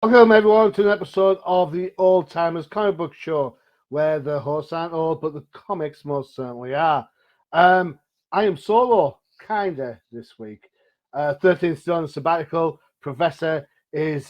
Welcome everyone to an episode of the Old-Timers comic book show, where the hosts aren't old, but the comics most certainly are. I am solo, kinda, this week. 13th still on sabbatical. Professor is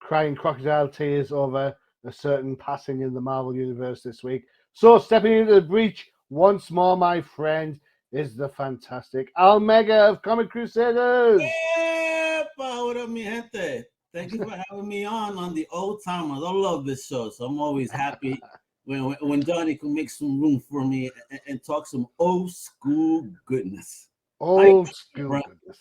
crying crocodile tears over a certain passing in the Marvel Universe this week. So, stepping into the breach once more, my friend, is the fantastic Almega of Comic Crusaders. Epa, what up, mi gente? Thank you for having me on the Old Timers. I love this show, so I'm always happy when Johnny can make some room for me and talk some old school goodness. How you Old doing, school bro? goodness.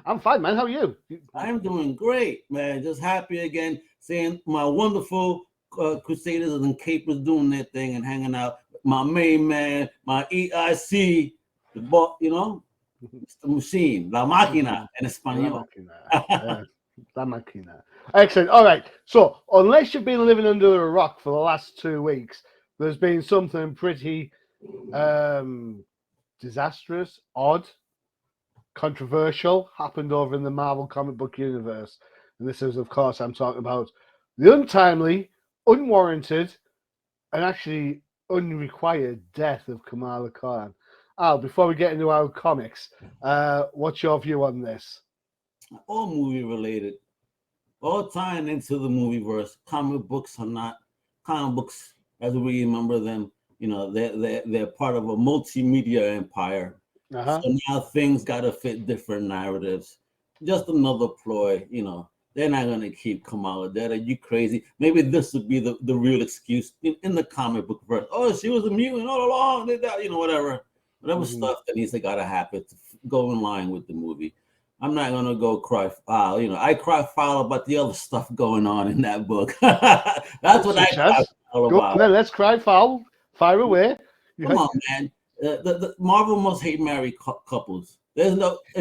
I'm fine, man. How are you? I'm doing great, man. Just happy again, seeing my wonderful Crusaders and Capers doing their thing and hanging out. My main man, my EIC, it's the machine, la máquina in La español. máquina. Yeah, la máquina. Excellent. All right. So, unless you've been living under a rock for the last 2 weeks, there's been something pretty um, disastrous, odd, controversial happened over in the Marvel comic book universe. And this is, of course, I'm talking about the untimely, unwarranted, and actually unrequired death of Kamala Khan. Al, before we get into our comics, what's your view on this? All movie related, all tying into the movie verse. Comic books are not comic books as we remember them. They're part of a multimedia empire. So Uh-huh. now things got to fit different narratives. Just another ploy. They're not gonna keep Kamala dead. Are you crazy? Maybe this would be the real excuse in the comic book verse. Oh, she was a mutant all along. Whatever Mm-hmm. stuff that needs to gotta happen to go in line with the movie. I'm not gonna go cry foul. I cry foul about the other stuff going on in that book. That's what I Such cry as? foul Go about. on then, let's cry foul. Fire away. Come on, man. The Marvel must hate married couples. Is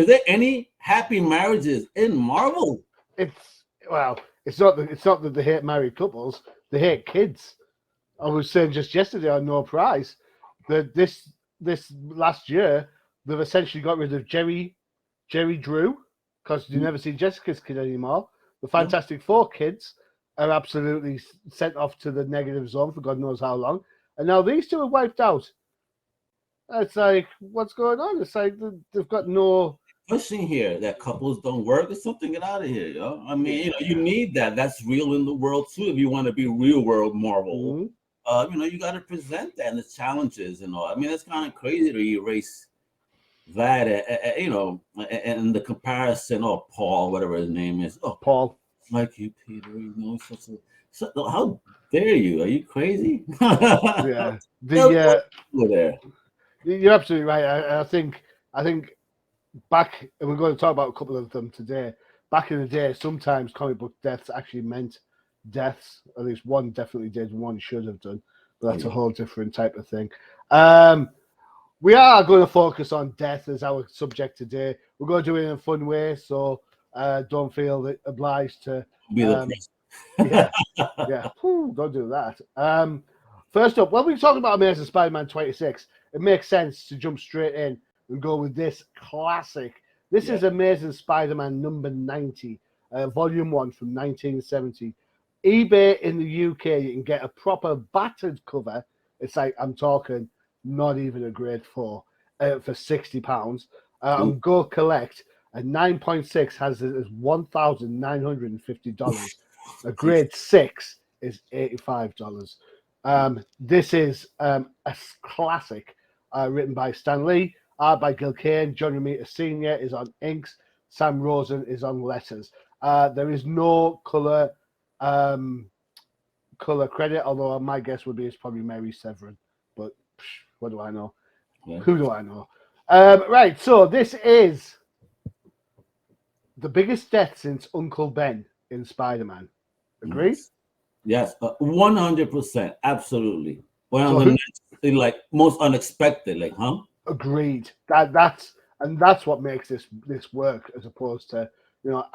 there any happy marriages in Marvel? It's well, it's not that they hate married couples, they hate kids. I was saying just yesterday on No Prize that this last year they've essentially got rid of Jerry Drew because you never see Jessica's kid anymore. The No. Fantastic Four kids are absolutely sent off to the negative zone for God knows how long, and now these two are wiped out. It's like, what's going on? It's like they've got no. Pushing here that couples don't work. There's something get out of here, yo. I mean, you Yeah. need that. That's real in the world too. If you want to be real world Marvel, Mhm. you got to present that and the challenges and all. I mean, it's kind of crazy to erase that, and the comparison. Oh, Paul, whatever his name is. Oh, Paul. like you, Peter. How dare you? Are you crazy? Yeah. They'll The go there. You're absolutely right. I think back, and we're going to talk about a couple of them today. Back in the day, sometimes comic book deaths actually meant deaths. At least one definitely did, one should have done. But Oh that's a yeah. whole different type of thing. Um, we are going to focus on death as our subject today. We're going to do it in a fun way, so don't feel obliged to. Be the Um, person. yeah, yeah, whew, don't do that. First up, when we talk about Amazing Spider-Man 26, it makes sense to jump straight in and go with this classic. This Yeah. is Amazing Spider-Man number 90, volume 1 from 1970. eBay in the UK, you can get a proper battered cover. It's like, I'm talking not even a grade 4 for £60. Ooh. And Go Collect, a 9.6 has it as $1,950. A grade 6 is $85. This is a classic written by Stan Lee, art by Gil Kane, John Romita Sr. is on inks, Sam Rosen is on letters. There is no um, color credit, although my guess would be it's probably Mary Severin. But what do I know? Yeah. Who do I know? Right, so this is the biggest death since Uncle Ben in Spider-Man. Agreed? Yes. Yes. 100%. Absolutely. One of So the who next, like most unexpected. Like, huh? agreed? That's what makes this work as opposed to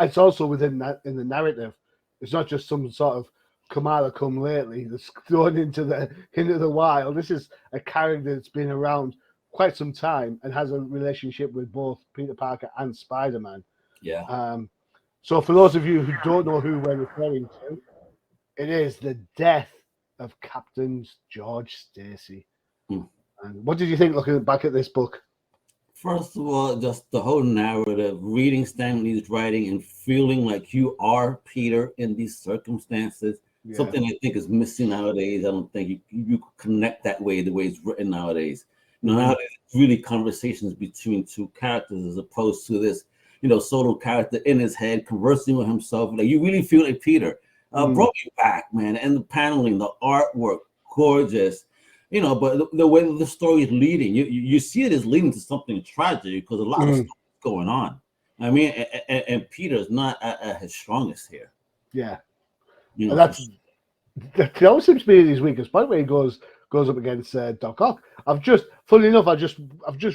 it's also within that in the narrative. It's not just some sort of Kamala come lately that's thrown into the wild. This is a character that's been around quite some time and has a relationship with both Peter Parker and Spider-Man. Yeah. Um, So for those of you who don't know who we're referring to, it is the death of Captain George Stacy. Hmm. And what did you think looking back at this book? First of all, just the whole narrative, reading Stan Lee's writing and feeling like you are Peter in these circumstances, Yeah. something I think is missing nowadays. I don't think you connect that way, the way it's written nowadays. You know, nowadays it's really conversations between two characters as opposed to this, solo character in his head conversing with himself. Like you really feel like Peter. Brought me back, man. And the paneling, the artwork, gorgeous. But the way that the story is leading, you see it is leading to something tragic because a lot of stuff is going on. I mean, and Peter's not at his strongest here. Yeah. You And know, that always seems to be his weakest point where he goes up against Doc Ock. Funnily enough, I've just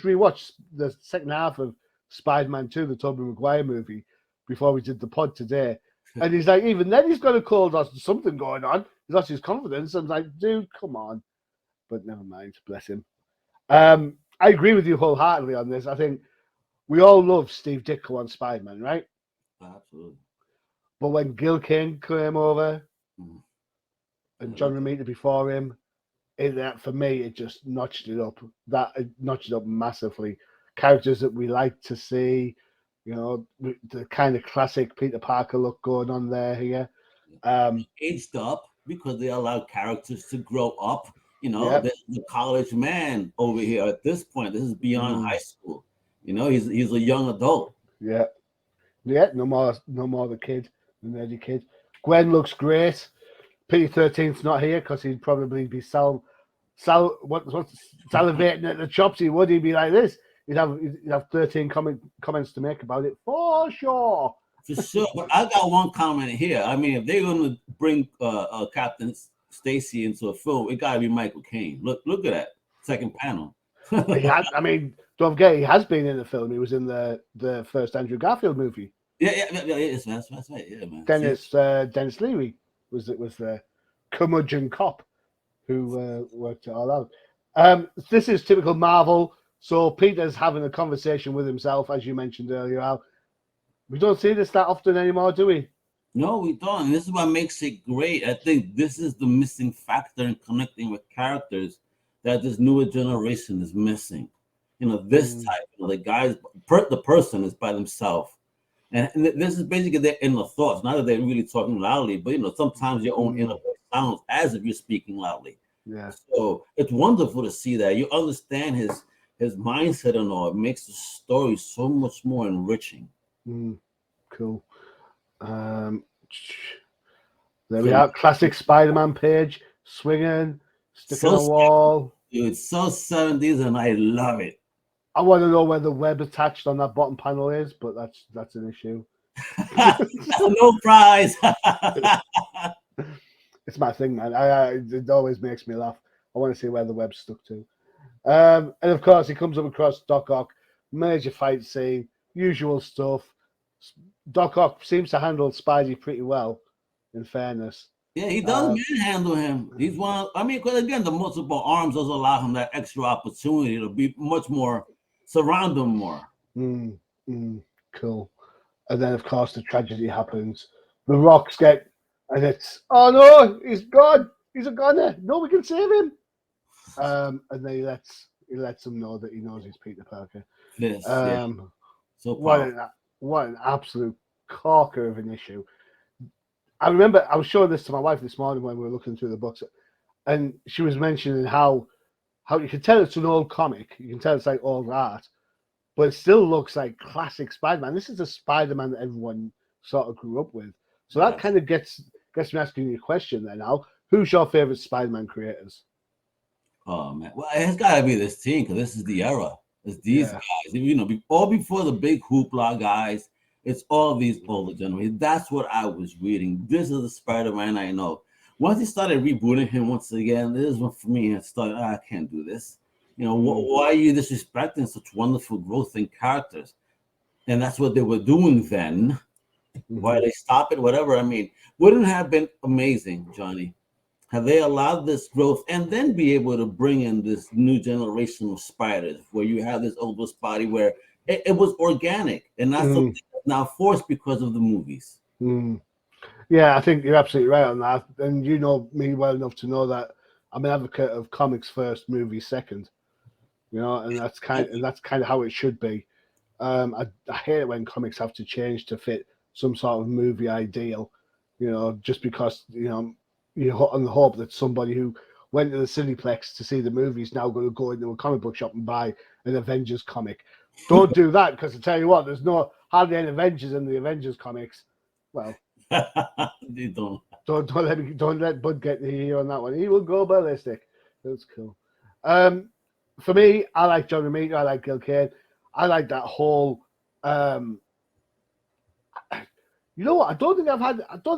rewatched the second half of Spider-Man 2, the Tobey Maguire movie, before we did the pod today. And he's like, even then he's got a cold or something going on. He's lost his confidence. I'm like, dude, come on. But never mind, bless him. I agree with you wholeheartedly on this. I think we all love Steve Ditko on Spider-Man, right? absolutely. But when Gil Kane came over and John Romita before him, for me, it just notched it up. It notched it up massively. Characters that we like to see, the kind of classic Peter Parker look going on there here. Aged up because they allowed characters to grow up. Yep. The college man over here at this point, this is beyond high school. He's a young adult. Yeah. No more the kid, the nerdy kid. Gwen looks great. Pity 13th's not here because he'd probably be salivating at the chops. Would he be like this? He'd have 13 comments to make about it for sure. For sure, but I got one comment here. I mean, if they're going to bring Captain Stacy into a film, it got to be Michael Caine. Look at that second panel. Don't forget, he has been in the film. He was in the first Andrew Garfield movie. Yeah, that's right. Yeah, man. Dennis Leary was the curmudgeon cop who worked it all out. This is typical Marvel. So Peter's having a conversation with himself, as you mentioned earlier, Al. We don't see this that often anymore, do we? No, we don't. And this is what makes it great. I think this is the missing factor in connecting with characters that this newer generation is missing. This type, the person is by themselves. And this is basically their inner thoughts. Not that they're really talking loudly, but sometimes your own inner voice sounds as if you're speaking loudly. Yeah. So it's wonderful to see that. You understand his mindset and all. It makes the story so much more enriching. Cool. There we are. Classic Spider-Man page, swinging, sticking on a wall. Dude, it's so 70s, and I love it. I want to know where the web attached on that bottom panel is, but that's an issue. No prize. It's my thing, man. It always makes me laugh. I want to see where the web's stuck to. And of course, he comes up across Doc Ock, major fight scene, usual stuff. Doc Ock seems to handle Spidey pretty well, in fairness. Yeah, he does manhandle him. He's one. Because again, the multiple arms does allow him that extra opportunity to be much more, surround him more. Cool. And then, of course, the tragedy happens. The rocks get, and it's, oh no, he's gone. He's a goner. No, we can save him. And then he lets them know that he knows he's Peter Parker. Yes. So what an absolute corker of an issue. I remember I was showing this to my wife this morning when we were looking through the books, and she was mentioning how you can tell it's an old comic. You can tell it's like old art, but it still looks like classic Spider-Man. This is a Spider-Man that everyone sort of grew up with. So that kind of gets me asking you a question then, Al. Who's your favorite Spider-Man creators? Oh man, well, it's got to be this team because this is the era. It's these guys, all before the big hoopla guys. It's all these older generations. That's what I was reading. This is the Spider-Man I know. Once he started rebooting him once again, this is one for me. It started, I can't do this. Why are you disrespecting such wonderful growth in characters? And that's what they were doing then. Why they stop it, whatever. Wouldn't it have been amazing, Johnny, have they allowed this growth and then be able to bring in this new generation of spiders where you have this older Spidey where it was organic and not something now forced because of the movies. Yeah, I think you're absolutely right on that. And you know me well enough to know that I'm an advocate of comics first, movies second. You know, and that's kind of how it should be. I hate it when comics have to change to fit some sort of movie ideal. You know, just because you on the hope that somebody who went to the Cineplex to see the movie is now going to go into a comic book shop and buy an Avengers comic. Don't do that, because I tell you what, there's hardly any Avengers in the Avengers comics. Well, They don't. don't let Bud get the ear on that one. He will go ballistic. That's cool. For me, I like John Romita. I like Gil Kane. I like that whole. You know what? I don't think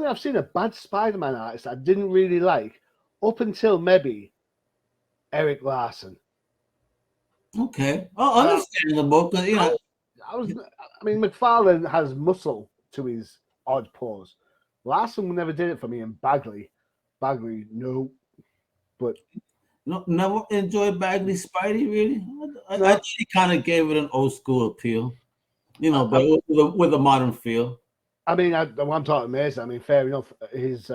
I've seen a bad Spider-Man artist I didn't really like up until maybe Eric Larson. Okay, understandable, because I mean, McFarlane has muscle to his odd pose. Larson never did it for me, and Bagley, no. But no, never enjoyed Bagley Spidey, really. I No. think he kind of gave it an old school appeal, but with a modern feel. I mean, I'm talking amazing. I mean, fair enough. His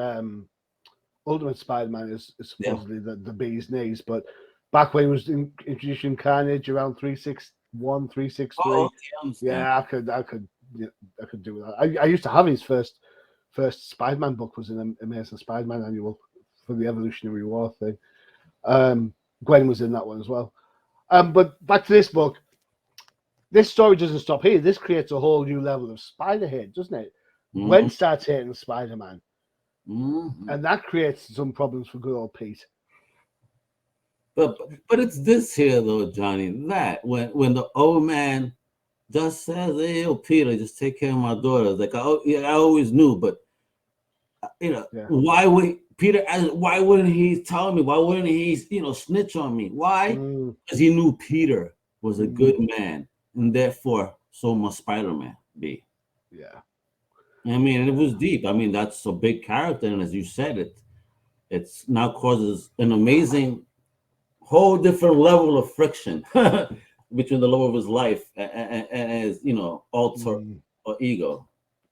Ultimate Spider-Man is supposedly the bee's knees, but back when he was introducing Carnage around 361, 363, Oh, okay, I understand. yeah, I could do that. I used to have his first Spider-Man book was an Amazing Spider-Man annual for the Evolutionary War thing. Gwen was in that one as well. But back to this book. This story doesn't stop here. This creates a whole new level of Spider hate, doesn't it? Gwen starts hating Spider-Man. And that creates some problems for good old Pete. But it's this here though, Johnny, that when the old man just says, "Hey, yo, Peter, just take care of my daughter," like I always knew, but why wouldn't he tell me? Why wouldn't he snitch on me? Why? Because he knew Peter was a good man, and therefore so must Spider-Man be. Yeah. I mean, and it was deep. I mean, that's a big character, and as you said, it's now causes an amazing whole different level of friction between the love of his life and his, alter or ego.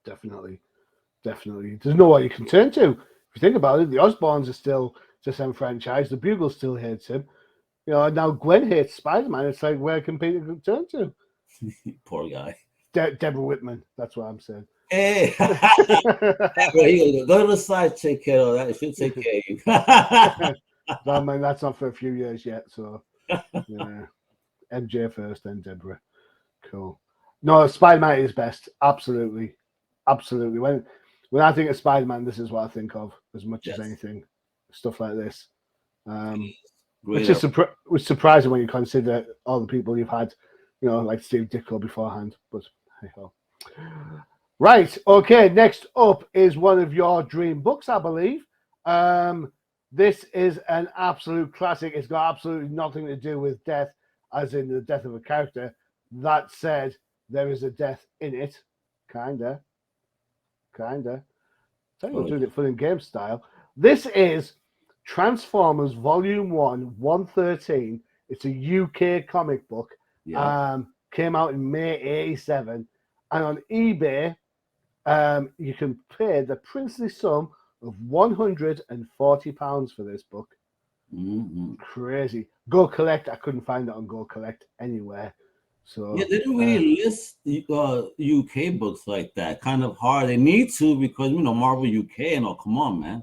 Definitely. There's nowhere you can turn to. If you think about it, the Osborns are still disenfranchised. The Bugle still hates him. And now Gwen hates Spider-Man. It's like, where can Peter turn to? Poor guy. Deborah Whitman. That's what I'm saying. Hey, go to the side, take care of that. It should take care of you. I mean, that's not for a few years yet. So, yeah. MJ first, then Deborah. Cool. No, Spider-Man is best. Absolutely. When I think of Spider-Man, this is what I think of as much as anything. Stuff like this. Which is surprising when you consider all the people you've had, like Steve Ditko beforehand. But hey ho. Right. Okay. Next up is one of your dream books, I believe. This is an absolute classic. It's got absolutely nothing to do with death, as in the death of a character. That said, there is a death in it. Kinda. Tell you, we're doing it fun and game style. This is Transformers Volume 1, 113. It's a UK comic book. Yeah. Came out in May 87. And on eBay, you can pay the princely sum of £140 for this book. Crazy. Go Collect. I couldn't find it on Go Collect anywhere. So yeah, they don't really list UK books like that. Kind of hard. They need to, because Marvel UK and all. Come on, man.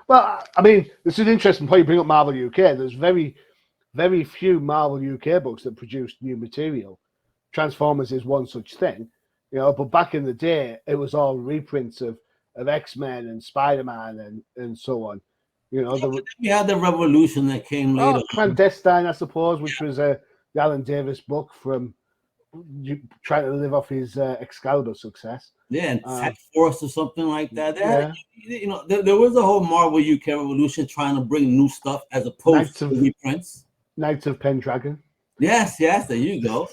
Well, I mean, it's an interesting point you bring up Marvel UK. There's very, very few Marvel UK books that produce new material. Transformers is one such thing, but back in the day, it was all reprints of X-Men and Spider-Man and so on. We had the Revolution that came later. Clandestine, I suppose, which was the Alan Davis book from trying to live off his Excalibur success. Yeah, and Tech Force or something like that. There was a whole Marvel UK Revolution trying to bring new stuff as opposed to reprints. Knights of Pendragon. Yes, there you go.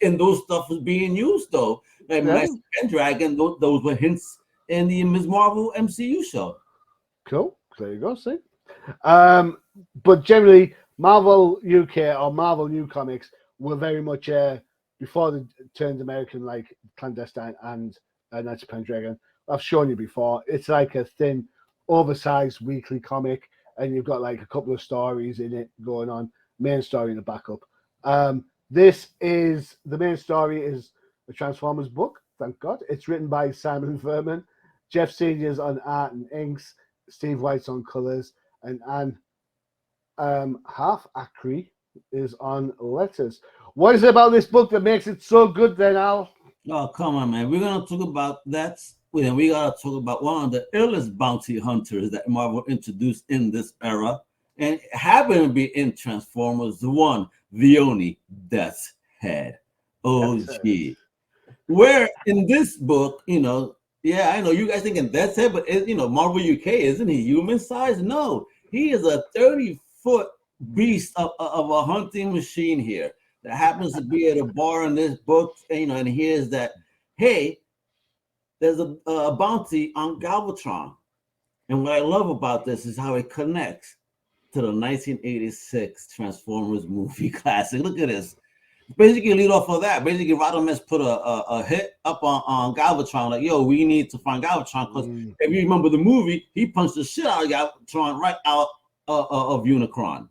And those stuff was being used though. Like Knights of Pendragon, those were hints in the Ms. Marvel MCU show. Cool. There you go. See, but generally, Marvel UK or Marvel New Comics were very much before they turned American, like Clandestine and Knights of Pendragon. I've shown you before. It's like a thin, oversized weekly comic, and you've got like a couple of stories in it going on. Main story in the backup. This is the main story is a Transformers book. Thank God. It's written by Simon Furman. Jeff Senior's on art and inks. Steve White's on colors, and Anne Half Acre is on letters. What is it about this book that makes it so good, then, Al? Oh, come on, man. We're gonna talk about that. We gotta talk about one of the illest bounty hunters that Marvel introduced in this era, and happened to be in Transformers, the one, the only, Death's Head. OG. Where in this book, yeah, I know you guys thinking Death's Head, but Marvel UK, isn't he human size? No, he is a 30-foot beast of a hunting machine here that happens to be at a bar in this book, and here's that, hey, there's a bounty on Galvatron. And what I love about this is how it connects to the 1986 Transformers movie classic. Look at this. Basically, lead off of that. Basically, Rodimus put a hit up on Galvatron, like, yo, we need to find Galvatron, because if you remember the movie, he punched the shit out of Galvatron right out of Unicron.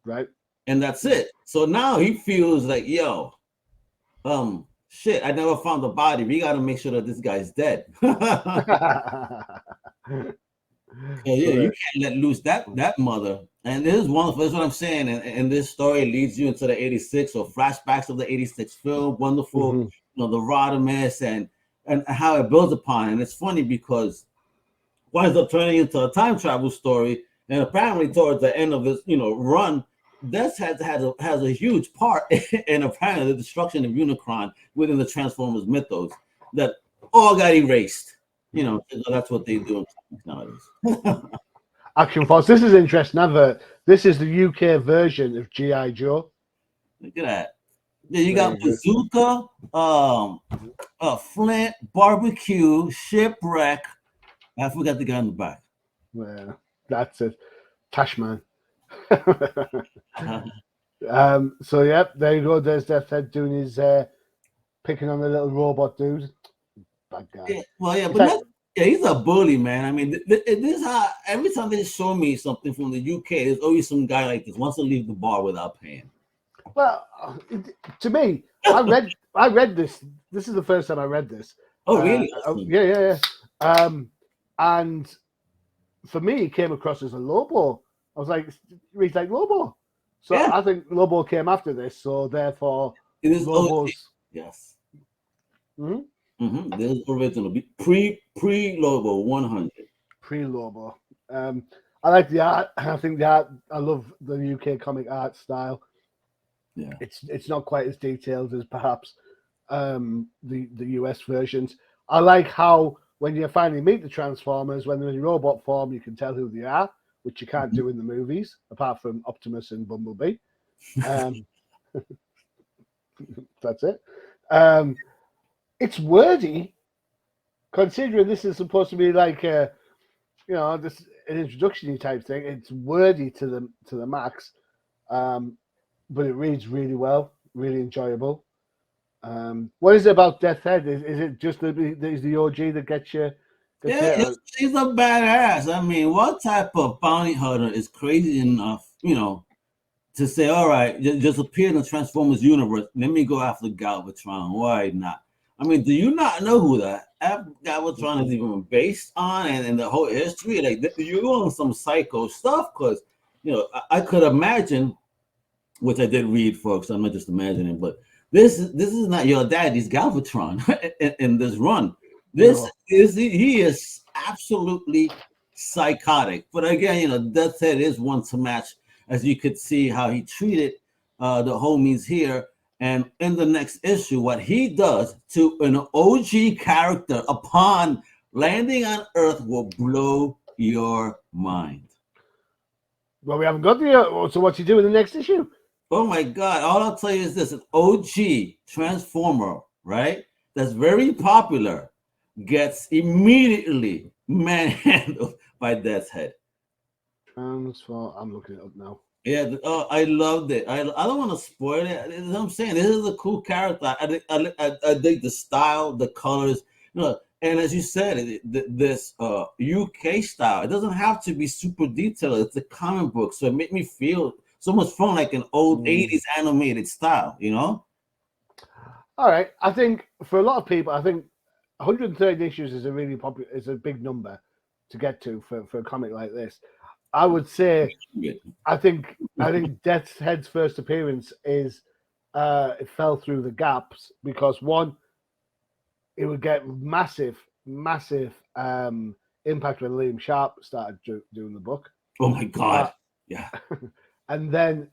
Right. And that's it. So now he feels like, yo, shit, I never found the body. We got to make sure that this guy's dead. You can't let loose that mother. And this is wonderful. That's what I'm saying. And this story leads you into the 86 or flashbacks of the 86 film. Wonderful, the Rodimus and how it builds upon. And it's funny because winds up turning into a time travel story. And apparently towards the end of this, run, Death has a huge part in apparently the destruction of Unicron within the Transformers mythos that all got erased. That's what they do nowadays. Action Force. This is interesting. This is the UK version of G.I. Joe. Look at that. Yeah, you got Bazooka, Flint, Barbecue, Shipwreck. I forgot the guy in the back. Well, that's it. Tashman. So yeah, there you go. There's Death's Head doing his picking on the little robot dude. Bad guy. Yeah, well, yeah, but he's a bully, man. I mean, this is how every time they show me something from the UK, there's always some guy like this wants to leave the bar without paying. Well, to me, I read this. This is the first time I read this. Oh, really? Yeah. And for me, it came across as a Lobo. I was like, he's like Lobo. So yeah. I think Lobo came after this. So therefore, it is Lobo's. Yes. This is original. Pre-Lobo 100. Pre-Lobo. I like the art. I think the art. I love the UK comic art style. Yeah. It's not quite as detailed as perhaps the US versions. I like how when you finally meet the Transformers, when they're in robot form, you can tell who they are, which you can't do in the movies, apart from Optimus and Bumblebee. That's it. It's wordy, considering this is supposed to be like an introduction type thing. It's wordy to the max, but it reads really well, really enjoyable. What is it about Death's Head? Is it just the OG that gets you? He's a badass. I mean, what type of bounty hunter is crazy enough, to say, all right, just appear in the Transformers universe. Let me go after Galvatron. Why not? I mean, do you not know who the F Galvatron is even based on and the whole history? Like, you're doing some psycho stuff because, I could imagine, which I did read, folks. I'm not just imagining, but this is not your daddy's Galvatron in this run. He is absolutely psychotic. But again, Death's Head is one to match, as you could see how he treated the homies here. And in the next issue, what he does to an OG character upon landing on Earth will blow your mind. Well, we haven't got the. So what's he do in the next issue? Oh my God! All I'll tell you is this: an OG Transformer, right? That's very popular, gets immediately manhandled by Death's Head. I'm looking it up now. Yeah, I loved it. I don't want to spoil it. That's what I'm saying. This is a cool character. I dig the style, the colors, and as you said, this UK style. It doesn't have to be super detailed. It's a comic book, so it made me feel so much fun, like an old '80s animated style. All right. I think for a lot of people, I think 130 issues is a really popular, is a big number to get to for a comic like this. I would say, I think Death's Head's first appearance is it fell through the gaps because one, it would get massive impact when Liam Sharp started doing the book. Oh my God! Yeah. And then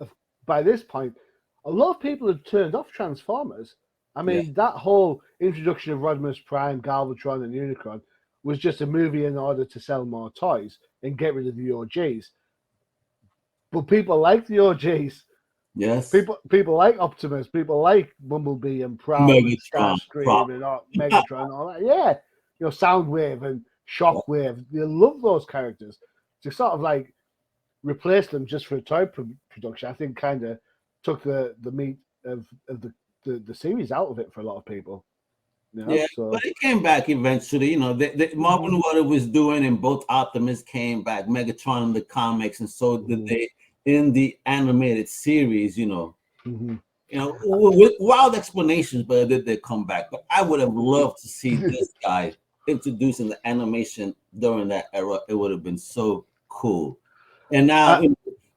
by this point, a lot of people had turned off Transformers. I mean, that whole introduction of Rodimus Prime, Galvatron, and Unicron was just a movie in order to sell more toys and get rid of the OGs. But people like the OGs. Yes. People like Optimus. People like Bumblebee and Prowl and Starscream and Megatron and all that. Yeah. Soundwave and Shockwave. They love those characters. To sort of like replace them just for a toy production, I think kind of took the meat of the series out of it for a lot of people. But it came back eventually. Marvel knew what it was doing, and both Optimus came back, Megatron in the comics, and so did they in the animated series. With wild explanations, but did they come back? But I would have loved to see this guy introduced in the animation during that era. It would have been so cool. And now,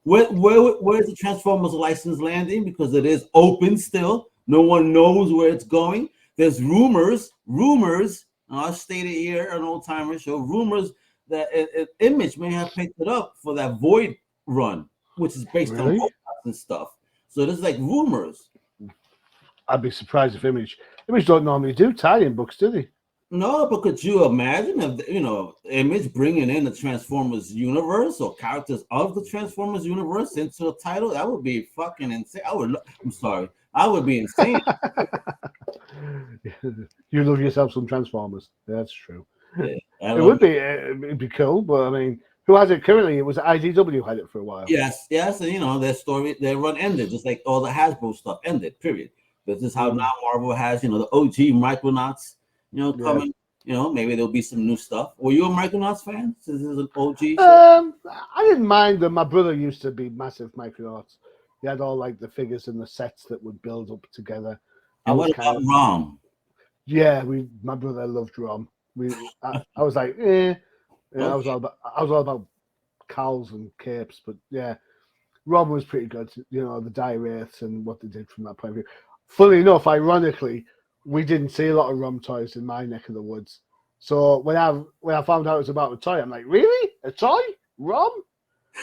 where's the Transformers license landing? Because it is open still. No one knows where it's going. There's rumors. I'll state it here on Old-Timers Show. Rumors that Image may have picked it up for that Void run, which is based on robots and stuff. So there's like rumors. I'd be surprised if Image don't normally do tie-in books, do they? No, but could you imagine if Image bringing in the Transformers universe or characters of the Transformers universe into a title? That would be fucking insane. I'm sorry. I would be insane. You love yourself some Transformers. That's true. Yeah, it'd be cool, but I mean, who has it currently? It was IDW had it for a while. Yes, and their run ended, just like all the Hasbro stuff ended. Period. This is how now Marvel has, the OG Micronauts, coming. Maybe there'll be some new stuff. Were you a Micronauts fan? Since this is an OG show? I didn't mind them. My brother used to be massive Micronauts. He had all like the figures and the sets that would build up together. And what about Rom? Yeah, my brother loved Rom. I was like, I was all about cowls and capes, but yeah, Rom was pretty good. The die wraiths and what they did from that point of view. Funny enough, ironically, we didn't see a lot of Rom toys in my neck of the woods. So when I found out it was about a toy, I'm like, really? A toy? Rom?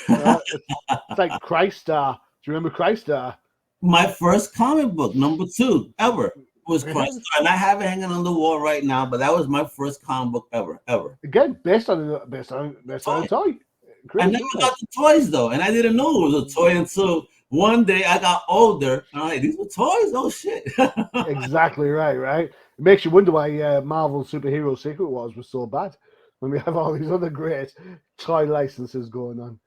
It's like Crystar. Do you remember Crystar? My first comic book, number 2 ever, was Crystar. And I have it hanging on the wall right now, but that was my first comic book ever. Again, based on a toy. I never got the toys though, and I didn't know it was a toy until one day I got older. And I'm like, these were toys? Oh shit! Exactly right. It makes you wonder why Marvel Superhero Secret Wars was so bad when we have all these other great toy licenses going on.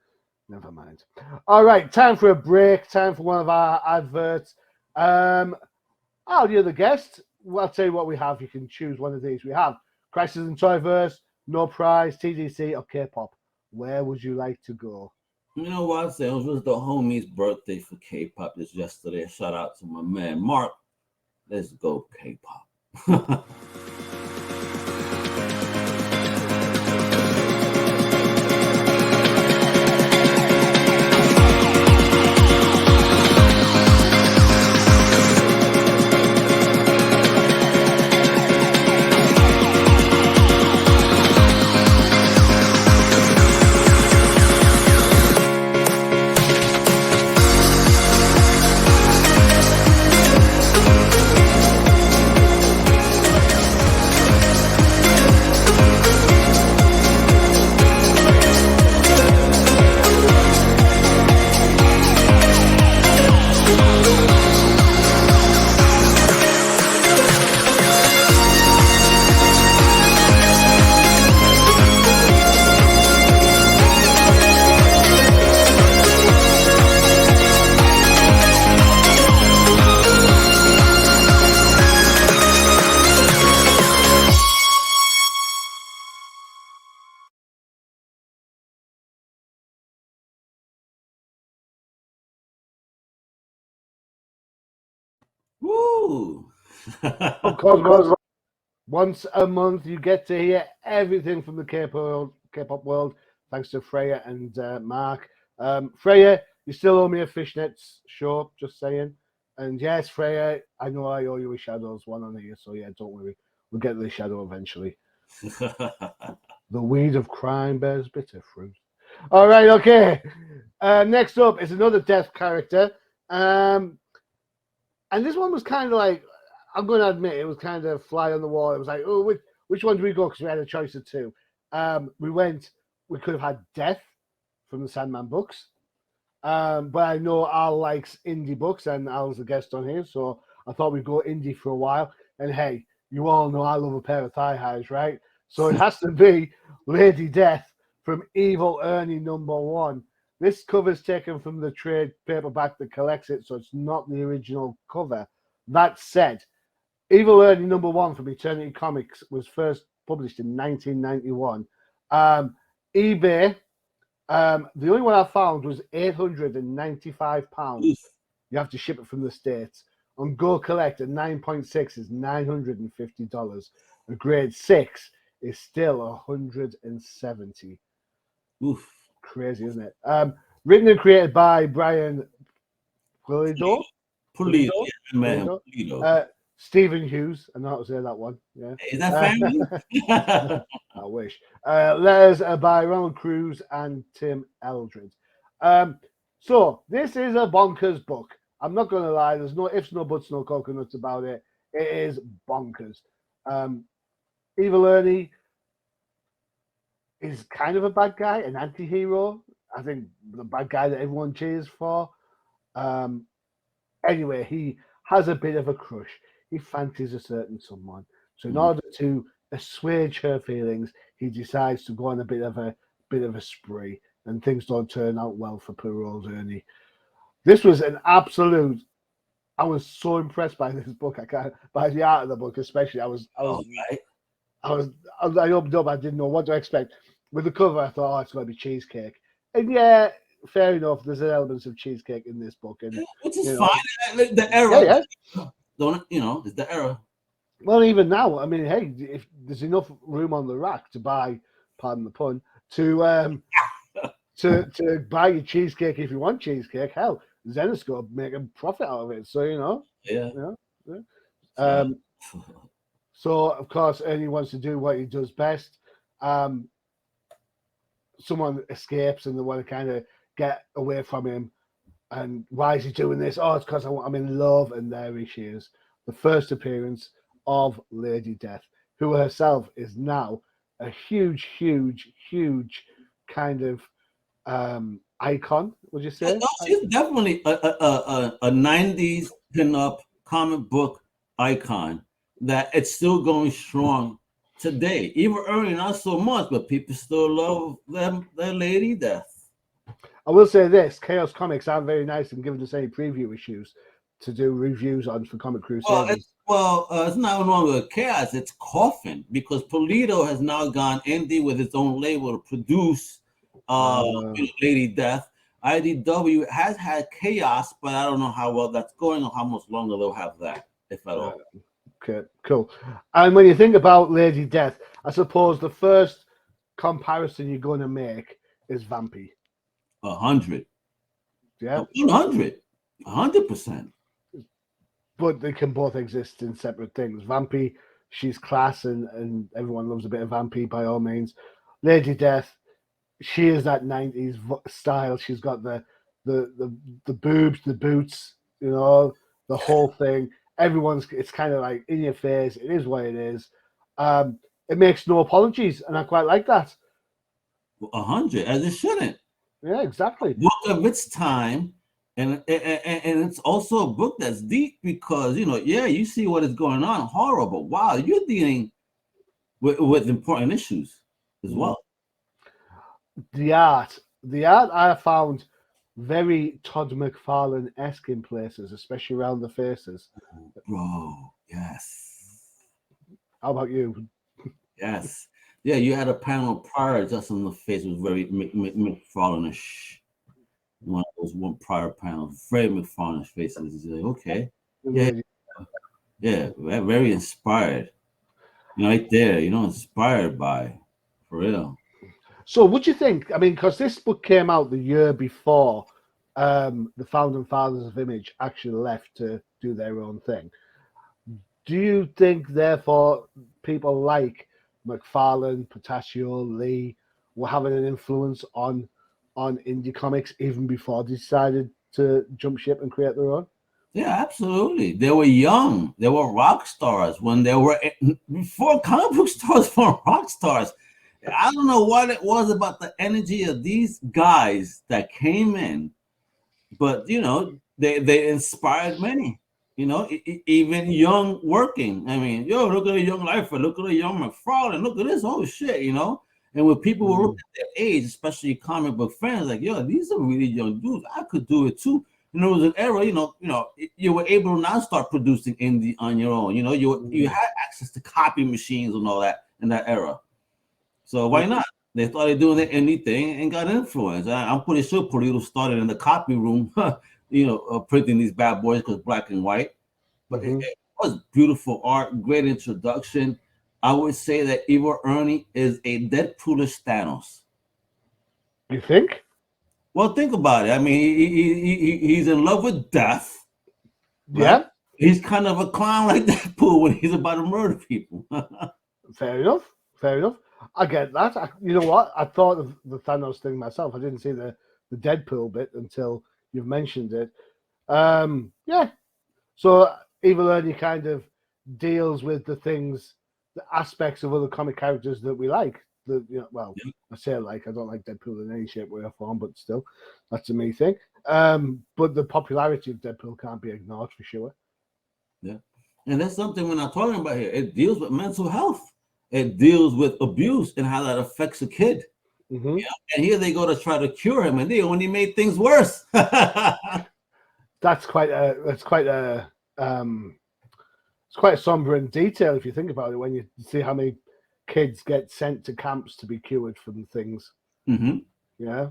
Never mind. All right, time for a break. Time for one of our adverts. The other guest. I'll tell you what we have. You can choose one of these. We have Crisis in Toyverse, No Prize, TDC, or K-pop. Where would you like to go? You know what? It was the homie's birthday for K-pop this yesterday. Shout out to my man Mark. Let's go K-pop. Woo! Of course, once a month you get to hear everything from the K-pop world, thanks to Freya and Mark. Freya, you still owe me a fishnets, sure, just saying. And yes, Freya, I know I owe you a shadows one on here, so yeah, don't worry. We'll get the shadow eventually. The weed of crime bears bitter fruit. All right, okay. Next up is another death character. And this one was kind of like, I'm going to admit, it was kind of fly on the wall. It was like, oh, which one do we go? Because we had a choice of two. We could have had Death from the Sandman books. But I know Al likes indie books, and Al's a guest on here, so I thought we'd go indie for a while. And hey, you all know I love a pair of thigh highs, right? So it has to be Lady Death from Evil Ernie #1. This cover's taken from the trade paperback that collects it, so it's not the original cover. That said, Evil Ernie #1 from Eternity Comics was first published in 1991. eBay, the only one I found was £895. You have to ship it from the States. On Go Collect, a 9.6 is $950. A grade 6 is still $170. Oof. Crazy, isn't it? Written and created by Brian Pulido. Pulido. Yeah, man. Pulido. Stephen Hughes. I know how to say that one. Yeah. Is that family? I wish. Letters by Ronald Cruz and Tim Eldred. So this is a bonkers book. I'm not going to lie. There's no ifs, no buts, no coconuts about it. It is bonkers. Evil Ernie is kind of a bad guy, an anti-hero. I think the bad guy that everyone cheers for. Anyway, he has a bit of a crush. He fancies a certain someone. So in order to assuage her feelings, he decides to go on a bit of a spree, and things don't turn out well for poor old Ernie. This was an absolute. I was so impressed by this book. By the art of the book, especially. I opened up. I didn't know what to expect. With the cover, I thought, it's going to be cheesecake. And yeah, fair enough. There's an element of cheesecake in this book, and which is fine. The era, yeah. It's the era. Well, even now, I mean, hey, if there's enough room on the rack to buy, pardon the pun, to buy your cheesecake if you want cheesecake, hell, Zenoscope make a profit out of it. So Yeah. So of course, Ernie wants to do what he does best. Someone escapes, and they want to kind of get away from him. And why is he doing this? Oh, it's because I'm in love. And there she is. The first appearance of Lady Death, who herself is now a huge, huge, huge kind of icon, would you say? No, she's definitely a 90s pinup comic book icon that it's still going strong today. Even Ernie, not so much, but people still love them, their Lady Death. I will say this: Chaos Comics aren't very nice in giving us any preview issues to do reviews on for Comic Crusaders. It's not no longer Chaos; it's Coffin, because Pulido has now gone indie with its own label to produce Lady Death. IDW has had Chaos, but I don't know how well that's going or how much longer they'll have that, if at all. Okay, cool. And when you think about Lady Death, I suppose the first comparison you're going to make is Vampy. 100. Yeah. 100%. But they can both exist in separate things. Vampy, she's class, and everyone loves a bit of Vampy by all means. Lady Death, she is that 90s style. She's got the boobs, the boots, the whole thing. It's kind of like in your face. It is what it is. It makes no apologies, and I quite like that. 100, as it shouldn't. Yeah, exactly. Book of its time, and it's also a book that's deep because you see what is going on, horror, but wow, you're dealing with important issues as well. The art I found very Todd McFarlane-esque in places, especially around the faces. Bro, yes. How about you? Yes. Yeah, you had a panel prior just on the face was very McFarlane-ish. One of those prior panels, very McFarlane faces. He's like, okay. Yeah. Yeah, very inspired. Right there, inspired by, for real. So, what do you think? I mean, because this book came out the year before the founding fathers of Image actually left to do their own thing. Do you think, therefore, people like McFarlane, Potasio, Lee were having an influence on indie comics even before they decided to jump ship and create their own? Yeah, absolutely. They were young. They were rock stars when they were before comic book stars were rock stars. I don't know what it was about the energy of these guys that came in, but they inspired many. Even young working. I mean, yo, look at a young lifer, look at a young McFarlane, look at this, oh shit, And when people were looking at their age, especially comic book fans, like, yo, these are really young dudes. I could do it too. It was an era, you were able to now start producing indie on your own. You had access to copy machines and all that in that era. So why not? They started doing the indie thing and got influenced. I'm pretty sure Polito started in the copy room, printing these bad boys because black and white. But it was beautiful art, great introduction. I would say that Evil Ernie is a Deadpoolish Thanos. You think? Well, think about it. I mean, he's in love with death, right? Yeah, He's kind of a clown like Deadpool when he's about to murder people. fair enough. Fair enough. I get that. You know what? I thought of the Thanos thing myself. I didn't see the Deadpool bit until you've mentioned it. Yeah. So Evil Ernie kind of deals with the aspects of other comic characters that we like. Well, I say I don't like Deadpool in any shape, way, or form, but still, that's a me thing. But the popularity of Deadpool can't be ignored for sure. Yeah. And that's something we're not talking about here. It deals with mental health. It deals with abuse and how that affects a kid. Mm-hmm. And here they go to try to cure him, and they only made things worse. That's quite a it's quite a somber in detail if you think about it. When you see how many kids get sent to camps to be cured from things. Mm-hmm. Yeah.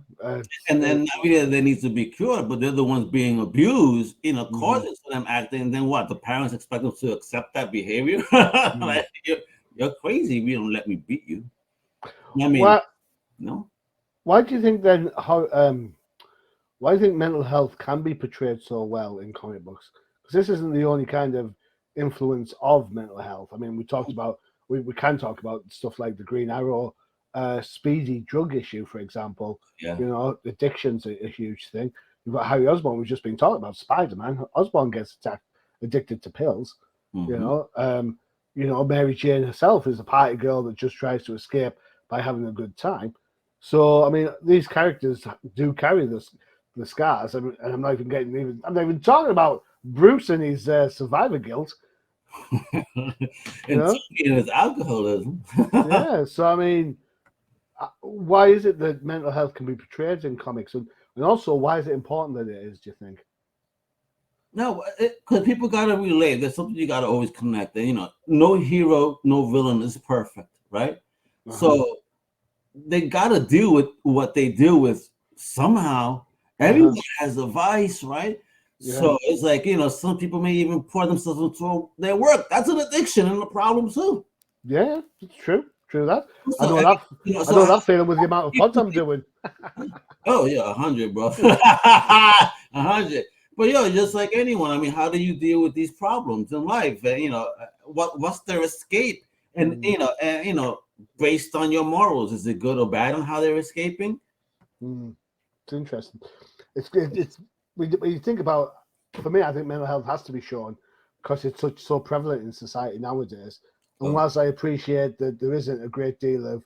And then they need to be cured, but they're the ones being abused, causes for them acting. And then what? The parents expect them to accept that behavior? Like, you're crazy if you don't let me beat you. I mean, no. Why do you think then why do you think mental health can be portrayed so well in comic books? Because this isn't the only kind of influence of mental health. I mean, we can talk about stuff like the Green Arrow, Speedy drug issue, for example. Yeah. Addiction's a huge thing. You've got Harry Osborn, we've just been talking about Spider-Man. Osborn gets addicted to pills. Mary Jane herself is a party girl that just tries to escape by having a good time. So, I mean, these characters do carry the scars. And I'm not even talking about Bruce and his survivor guilt. And his alcoholism. Yeah. So, I mean, why is it that mental health can be portrayed in comics? And also, why is it important that it is, do you think? No, because people got to relate. There's something you got to always connect. And, no hero, no villain is perfect, right? So they got to deal with what they deal with somehow. Everyone has a vice, right? Yeah. So it's like, some people may even pour themselves into their work. That's an addiction and a problem too. Yeah, it's true. True that. So, I know that feeling with the amount of pods I'm doing. Oh yeah, 100, bro. 100. But just like anyone, I mean, how do you deal with these problems in life? And what's their escape? And based on your morals, is it good or bad on how they're escaping? It's interesting. It's when you think about, for me, I think mental health has to be shown because it's so prevalent in society nowadays. And whilst I appreciate that there isn't a great deal of,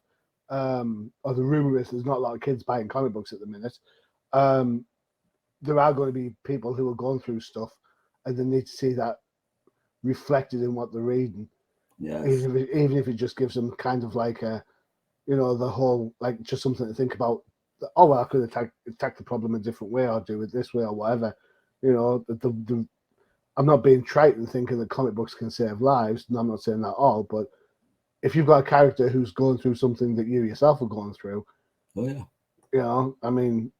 or the rumor is there's not a lot of kids buying comic books at the minute, there are going to be people who are going through stuff and they need to see that reflected in what they're reading. Yes. Even if it just gives them kind of like a, the whole, like just something to think about. Oh, well, I could attack the problem a different way or do it this way or whatever. I'm not being trite and thinking that comic books can save lives, and I'm not saying that at all, but if you've got a character who's going through something that you yourself are going through, I mean,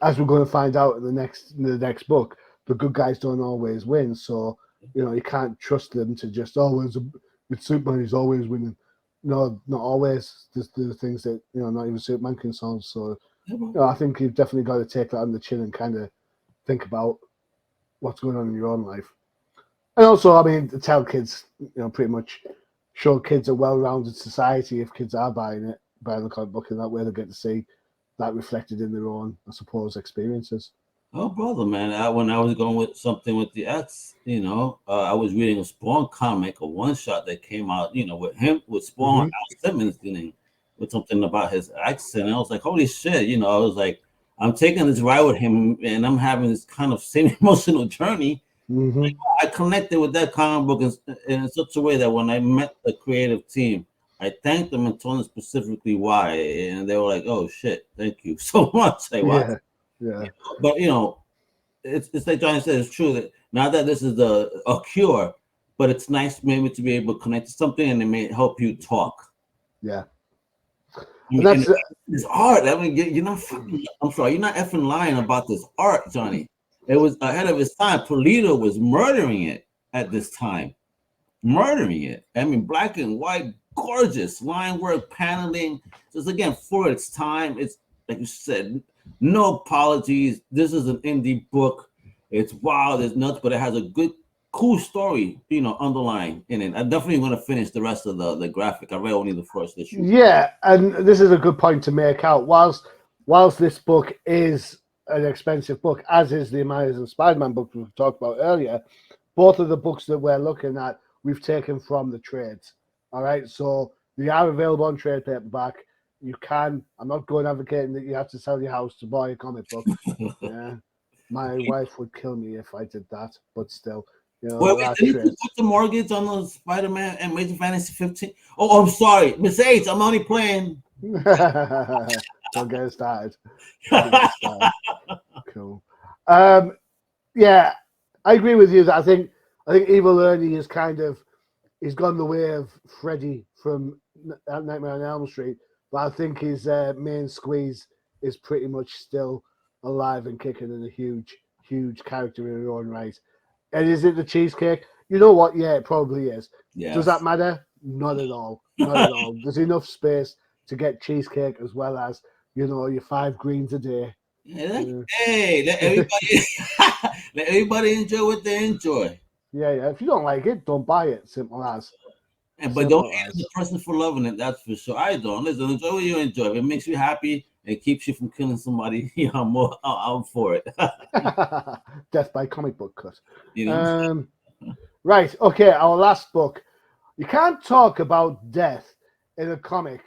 as we're going to find out in the next book, the good guys don't always win. So You know, you can't trust them to just always with Superman he's always winning. No, not always. There's things that not even Superman can solve. So I think you've definitely got to take that on the chin and kind of think about what's going on in your own life. And also, I mean, to tell kids, pretty much show kids a well-rounded society if kids are buying the comic book, and that way they get to see that reflected in their own, I suppose, experiences. Oh, brother, man! When I was going with something with the X, I was reading a Spawn comic, a one-shot that came out, with Spawn, Al Simmons dealing with something about his accent. And I was like, holy shit! I was like, I'm taking this ride with him, and I'm having this kind of same emotional journey. Like, I connected with that comic book in such a way that when I met the creative team, I thanked them and told them specifically why, and they were like, "Oh shit, thank you so much." Like, what? Yeah. But it's like Johnny said, it's true that not that this is a cure, but it's nice maybe to be able to connect to something and it may help you talk. Yeah. And that's this art. I mean, you're not fucking. I'm sorry, you're not effing lying about this art, Johnny. It was ahead of its time. Polito was murdering it at this time, murdering it. I mean, black and white, gorgeous line work, paneling. Just again for its time. It's like you said, no apologies. This is an indie book. It's wild. It's nuts, but it has a good, cool story, underlying in it. I'm definitely going to finish the rest of the graphic. I read only the first issue. Yeah, and this is a good point to make out. Whilst this book is an expensive book, as is the Amazing Spider-Man book we've talked about earlier, both of the books that we're looking at, we've taken from the trades. All right, so they are available on trade paperback. You can. I'm not going advocating that you have to sell your house to buy a comic book. Yeah, my wife would kill me if I did that, but still, Wait, did you put the mortgage on the Spider-Man and Major Fantasy 15? Oh, I'm sorry, Miss H. I'm only playing. Don't get it started. Cool. Yeah, I agree with you that I think Evil Ernie is he's gone the way of Freddy from Nightmare on Elm Street, but I think his main squeeze is pretty much still alive and kicking and a huge character in her own right. And is it the cheesecake? You know what? Yeah, it probably is. Yes. Does that matter? Not at all. Not at all. There's enough space to get cheesecake as well as, your 5 greens a day. Hey, let everybody enjoy what they enjoy. Yeah. If you don't like it, don't buy it. Simple as. But don't hate the person for loving it. That's for sure. I don't. Listen, enjoy what you enjoy. If it makes you happy and keeps you from killing somebody, I'm for it. Death by comic book cut. Right. Okay. Our last book. You can't talk about death in the comic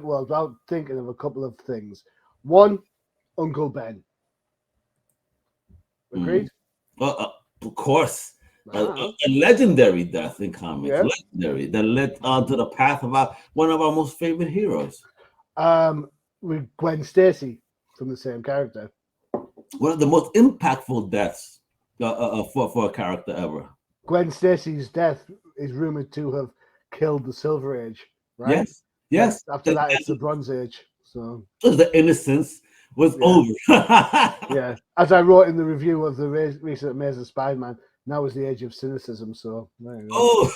world without thinking of a couple of things. One, Uncle Ben. Agreed? Well, of course. A legendary death in comics. Yeah. Legendary. That led onto the path of one of our most favorite heroes. With Gwen Stacy from the same character. One of the most impactful deaths for a character ever. Gwen Stacy's death is rumored to have killed the Silver Age, right? Yes. After that, it's the Bronze Age. So the innocence was over. Yeah. As I wrote in the review of the recent Amazing Spider-Man, now is the age of cynicism. So there you go.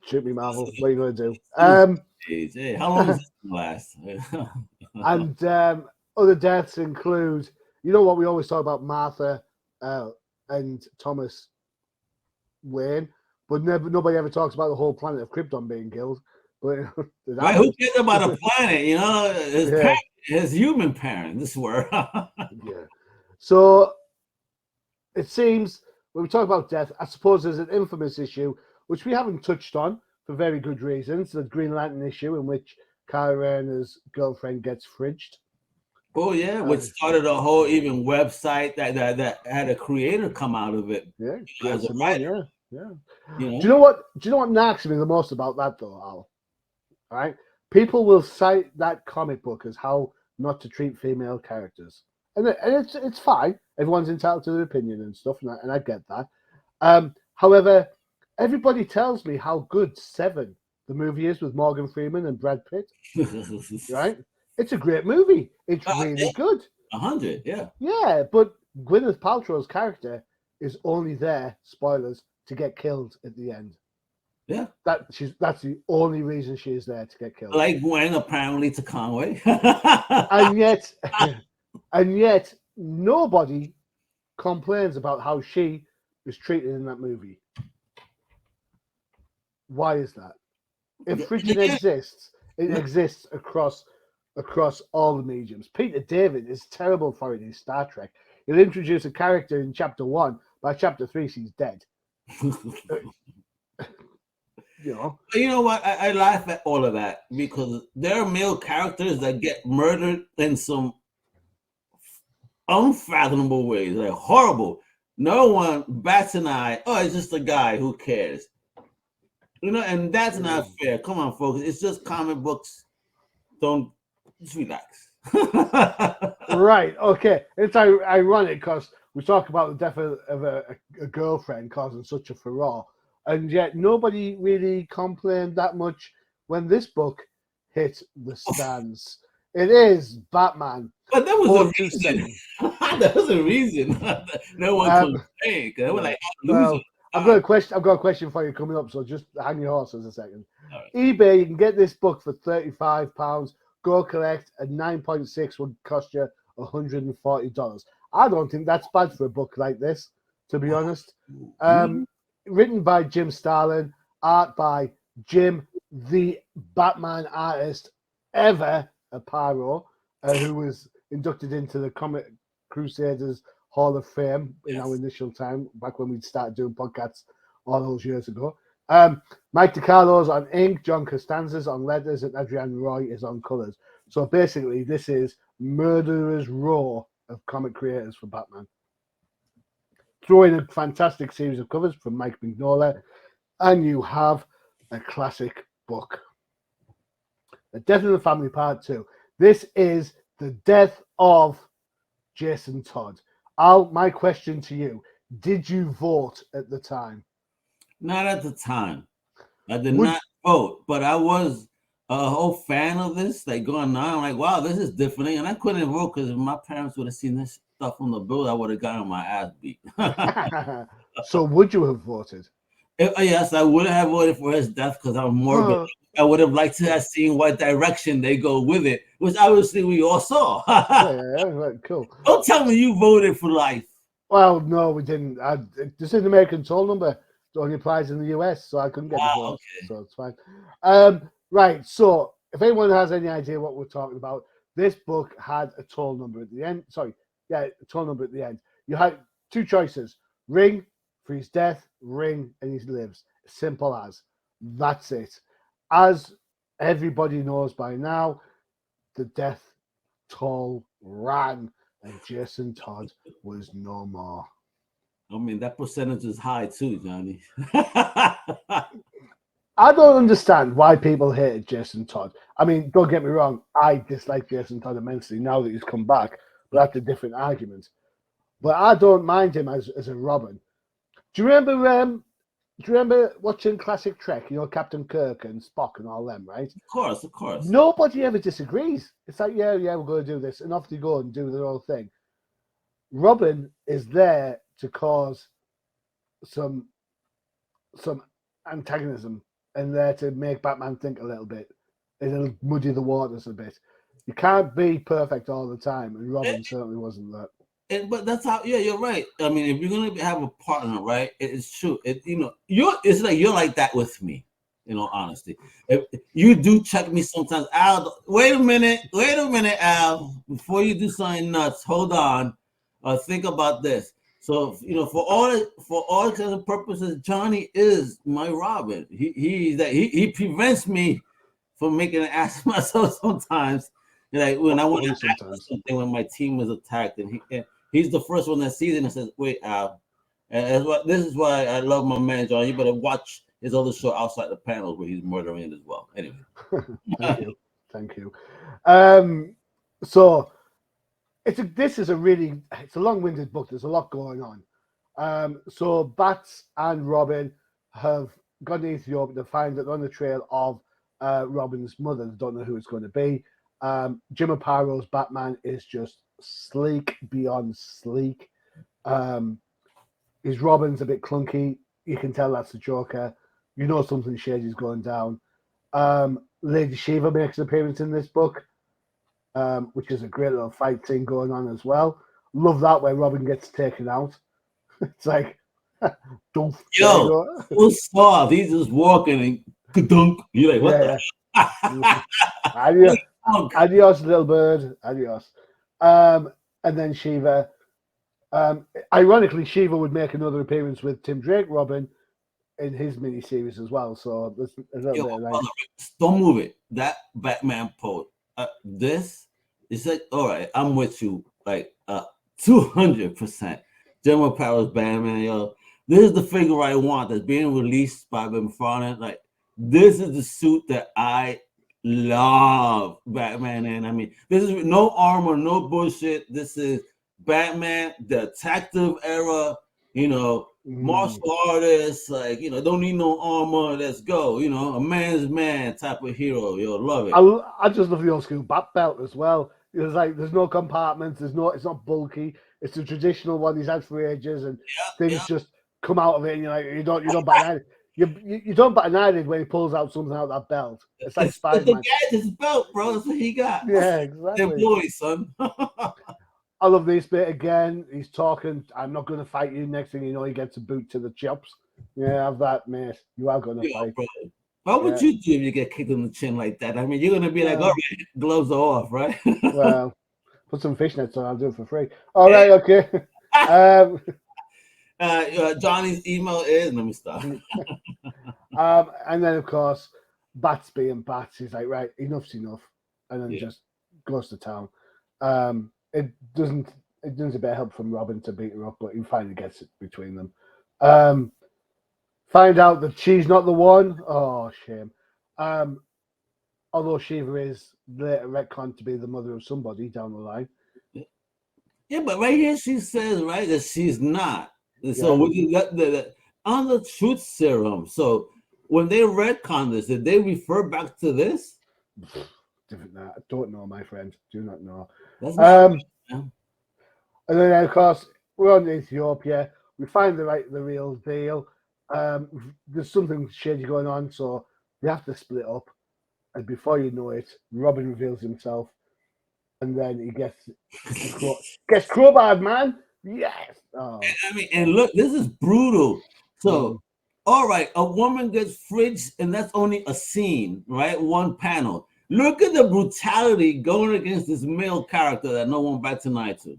Shoot me, Marvel. What are you going to do? Hey, how long does this last? And other deaths include, what we always talk about, Martha and Thomas Wayne, but nobody ever talks about the whole planet of Krypton being killed. But right, who cares about a planet? His human parent. This word. Yeah. So it seems when we talk about death, I suppose there's an infamous issue which we haven't touched on for very good reasons. The Green Lantern issue in which Kyle Rayner's girlfriend gets fridged. Oh yeah, which started a whole even website that had a creator come out of it. Yeah, yeah. Do you know what knocks me the most about that though, Al? All right, people will cite that comic book as how not to treat female characters, and it's fine. Everyone's entitled to their opinion and stuff, and I get that. However, everybody tells me how good Seven, the movie, is with Morgan Freeman and Brad Pitt. Right? It's a great movie. It's really good. 100, yeah. Yeah, but Gwyneth Paltrow's character is only there, spoilers, to get killed at the end. Yeah. That's the only reason she is there, to get killed. Like Gwen, apparently, to Conway. And yet nobody complains about how she is treated in that movie. Why is that? If friggin' exists, it exists across all the mediums. Peter David is terrible for it in Star Trek. He'll introduce a character in chapter 1. By chapter 3, she's dead. You know. You know what? I laugh at all of that because there are male characters that get murdered in some unfathomable ways, like horrible. No one bats an eye. Oh, it's just a guy. Who cares? You know, and that's not fair. Come on, folks. It's just comic books. Don't just relax. Right. Okay. It's ironic because we talk about the death of a girlfriend causing such a furore, and yet nobody really complained that much when this book hit the stands. It is Batman. But that was a reason. That was a reason. No one complained. They were like, well, I've got a question for you coming up, so just hang your horses a second. Right. eBay, you can get this book for £35. Go collect, a 9.6 would cost you $140. I don't think that's bad for a book like this, to be honest. Written by Jim Starlin, art by Jim, the Batman artist ever, Aparo, who was inducted into the Comic Crusaders Hall of Fame in our initial time, back when we'd started doing podcasts all those years ago. Mike DiCarlo's on ink, John Costanza's on letters, and Adrian Roy is on colours. So basically, this is Murderer's Row of comic creators for Batman. Throw in a fantastic series of covers from Mike Mignola, and you have a classic book. The Death of the Family Part 2. This is the death of Jason Todd. Al, my question to you, did you vote at the time? Not at the time. I did not vote, but I was a whole fan of this. Like going on, I'm like, wow, this is different. And I couldn't vote because if my parents would have seen this stuff on the bill, I would have gotten my ass beat. So would you have voted? Yes, I would have voted for his death because I'm morbid. I would have liked to have seen what direction they go with it, which obviously we all saw. Right, cool. Don't tell me you voted for life. Well, no, we didn't. This is an American toll number. It only applies in the US, so I couldn't get the vote. Okay. So it's fine. Right, so if anyone has any idea what we're talking about, this book had a toll number at the end. A toll number at the end. You had two choices: ring for his death, ring and he lives. Simple as. That's it. As everybody knows by now, the death toll ran and Jason Todd was no more. I mean, that percentage is high too, Johnny. I don't understand why people hated Jason Todd. I mean, don't get me wrong, I dislike Jason Todd immensely now that he's come back, but that's a different argument. But I don't mind him as a Robin. Do you remember watching classic Trek? You know, Captain Kirk and Spock and all them, right? Of course. Nobody ever disagrees. It's like, yeah, we're going to do this, and off they go and do their own thing. Robin is there to cause some antagonism and there to make Batman think a little bit. It'll muddy the waters a bit. You can't be perfect all the time, and Robin certainly wasn't that. But that's how. Yeah, you're right. I mean, if you're gonna have a partner, right? It's true. It's like you're like that with me. In all honesty, if you do check me sometimes. Al, wait a minute, Al. Before you do something nuts, hold on. Think about this. So for all kinds of purposes, Johnny is my Robin. He prevents me from making an ass of myself sometimes. Like when I want to ask something when my team is attacked, and he's the first one that sees it and says, "Wait, Al." And this is why I love my man, John. You better watch his other show Outside the Panels where he's murdering it as well. Anyway, thank you. So this is it's a long-winded book. There's a lot going on. So Bats and Robin have gone to Ethiopia to find that they're on the trail of Robin's mother. They don't know who it's going to be. Jim Aparo's Batman is just sleek beyond sleek. His Robin's a bit clunky. You can tell that's the Joker. You know something shady is going down. Lady Shiva makes an appearance in this book, which is a great little fight scene going on as well. Love that where Robin gets taken out. It's like, don't. Yo, what's soft? He's just walking and ka-dunk. You're like, what the? Adios, adios, little bird. Adios. And then Shiva. Ironically, Shiva would make another appearance with Tim Drake Robin in his miniseries as well. So there's a little bit of that. Don't move it. That Batman pose. This is like, all right, I'm with you, like 200%. General Powers Batman, yo. This is the figure I want that's being released by McFarlane. Like, this is the suit that I love Batman in. I mean, this is no armor, no bullshit. This is Batman, detective era, you know, martial artist, like, you know, don't need no armor, let's go, you know, a man's man type of hero. Yo, love it. I just love the old school bat belt as well. It's like there's no compartments, it's not bulky, it's the traditional one he's had for ages, and things just come out of it, and you're like, you don't bat an eyelid. You don't bat an eyelid when he pulls out something out of that belt. It's like Spider-Man. It's his belt, bro. That's what he got. Yeah, exactly. Employee, son. I love this bit again. He's talking, I'm not going to fight you. Next thing you know, he gets a boot to the chops. Yeah, have that, mate. You are going to fight. Bro. What would you do if you get kicked in the chin like that? I mean, you're going to be like, all right, gloves are off, right? Well, put some fishnets on. I'll do it for free. All right, okay. Johnny's email is, let me stop. And then, of course, Bats being Bats. He's like, right, enough's enough. And then just goes to town. It doesn't a bit of help from Robin to beat her up, but he finally gets it between them. Find out that she's not the one. Oh, shame. Although Shiva is later retconned to be the mother of somebody down the line. Yeah, but right here she says, right, that she's not. So when you got on the truth serum, so when they retcon this, did they refer back to this? Different. I don't know, my friend. Do not know. That's not and then, of course, we're on Ethiopia. We find the real deal. There's something shady going on, so they have to split up. And before you know it, Robin reveals himself, and then he gets crowbarred, man. Yes. Oh. I mean, and look, this is brutal. So, all right, a woman gets fridged, and that's only a scene, right? One panel. Look at the brutality going against this male character that no one bats an eye to.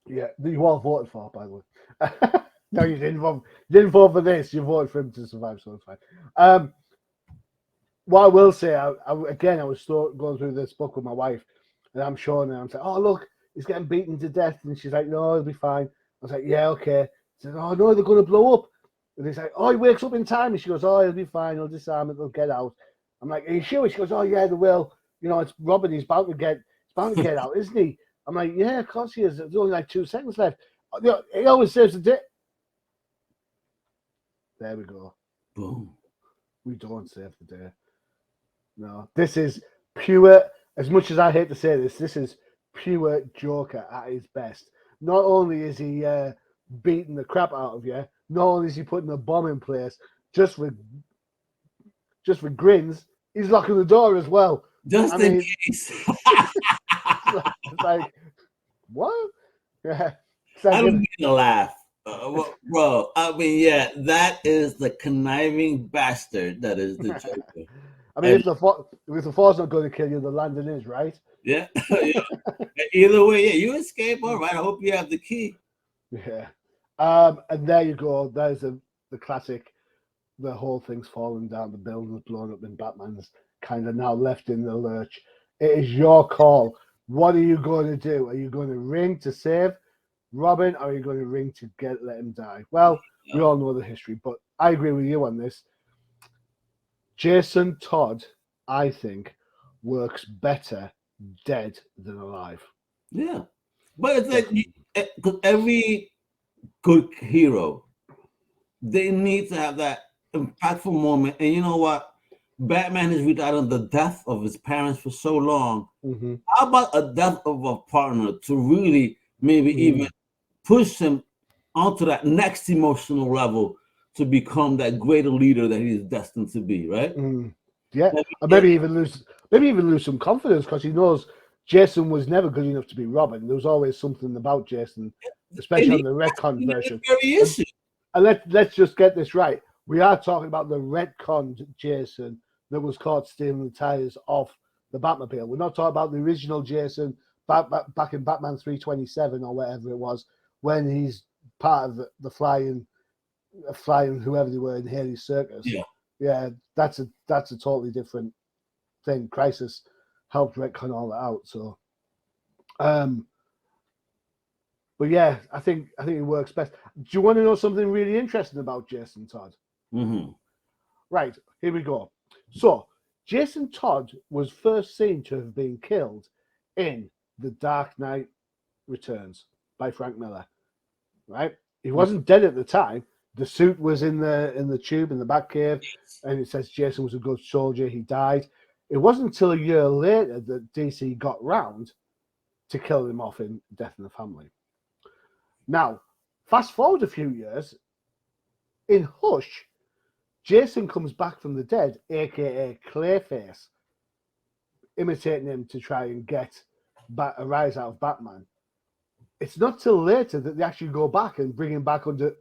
Yeah, you all voted for, by the way. No, you didn't vote. You didn't vote for this. You voted for him to survive, so it's fine. What I will say, I was going through this book with my wife, and I'm showing her. I'm saying, "Oh, look, he's getting beaten to death," and she's like, "No, he'll be fine." I was like, "Yeah, okay." She said, "Oh no, they're going to blow up." And he's like, "Oh, he wakes up in time," and she goes, "Oh, he'll be fine. He'll disarm it. They'll get out." I'm like, "Are you sure?" She goes, "Oh yeah, they will. You know, it's Robin. He's bound to get out, isn't he?" I'm like, "Yeah, of course he is. There's only like 2 seconds left. You know, he always saves the day." There we go. Boom. We don't save the day. No, this is pure. As much as I hate to say this is pure Joker at his best. Not only is he beating the crap out of you, not only is he putting a bomb in place, just with grins, he's locking the door as well. Just in case. It's like, what? Yeah. Like I don't mean to laugh. Bro, I mean, yeah, that is the conniving bastard that is the Joker. I mean, if the force not going to kill you, the landing is, right? Yeah. Either way, you escape. All right. I hope you have the key. Yeah. And there you go. There's the classic. The whole thing's fallen down. The building's blown up, and Batman's kind of now left in the lurch. It is your call. What are you going to do? Are you going to ring to save Robin, or are you going to ring to let him die? Well, we all know the history, but I agree with you on this. Jason Todd, I think, works better dead than alive. Yeah. But it's like every good hero, they need to have that impactful moment. And you know what? Batman has relied on the death of his parents for so long. Mm-hmm. How about a death of a partner to really maybe even push him onto that next emotional level to become that greater leader that he is destined to be, right? Yeah, and maybe even lose some confidence because he knows Jason was never good enough to be Robin. There was always something about Jason, especially on the retcon version. And let's just get this right. We are talking about the retconned Jason that was caught stealing the tires off the Batmobile. We're not talking about the original Jason back in Batman 327 or whatever it was, when he's part of the flying whoever they were in Haley's circus. Yeah, that's a totally different thing. Crisis helped retcon all that out. So, but yeah, I think it works best. Do you want to know something really interesting about Jason Todd? Right, here we go. So, Jason Todd was first seen to have been killed in The Dark Knight Returns by Frank Miller. Right, he wasn't dead at the time. The suit was in the tube in the Batcave, and it says Jason was a good soldier. He died. It wasn't until a year later that DC got round to kill him off in Death in the Family. Now, fast forward a few years, in Hush, Jason comes back from the dead, aka Clayface, imitating him to try and get a rise out of Batman. It's not till later that they actually go back and bring him back under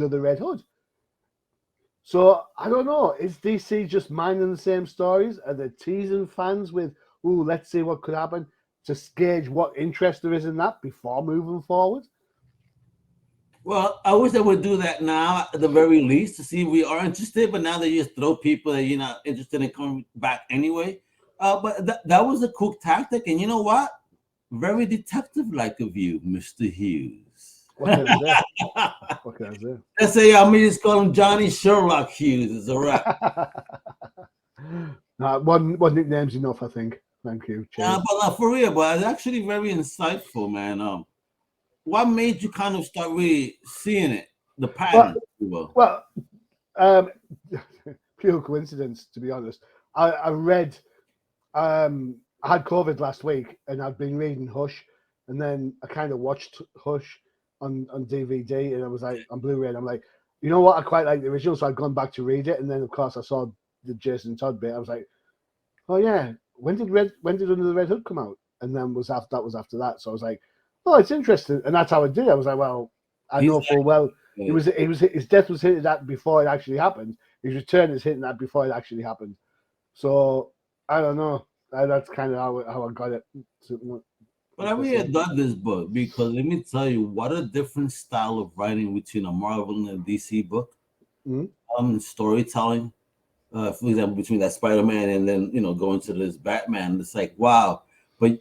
the Red Hood. So I don't know. Is DC just minding the same stories? Are they teasing fans with, "Ooh, let's see what could happen," to gauge what interest there is in that before moving forward? Well, I wish they would do that now at the very least to see if we are interested. But now they just throw people that you're not interested in coming back anyway. But that was a cool tactic, and you know what? Very detective-like of you, Mr. Hughes. What can I say? What can I say? Let's say I may just call him Johnny Sherlock Hughes. It's all right. One nickname's enough, I think. Thank you. But for real, but it's actually very insightful, man. What made you kind of start really seeing it, the pattern? Well, pure coincidence, to be honest. I read. I had COVID last week, and I've been reading Hush, and then I kind of watched Hush on DVD, and I was like, on Blu-ray, and I'm like, you know what? I quite like the original, so I've gone back to read it, and then of course I saw the Jason Todd bit. I was like, oh yeah, when did Under the Red Hood come out? And then that was after that. So I was like, oh, it's interesting, and that's how I did. I was like, well, I know full well his death was hinted at before it actually happened. His return is hinted at before it actually happened. So I don't know. That's kind of how I got it. But I really done this book because let me tell you what a different style of writing between a Marvel and a DC book. Storytelling, for example, between that Spider-Man and then going to this Batman. It's like wow, but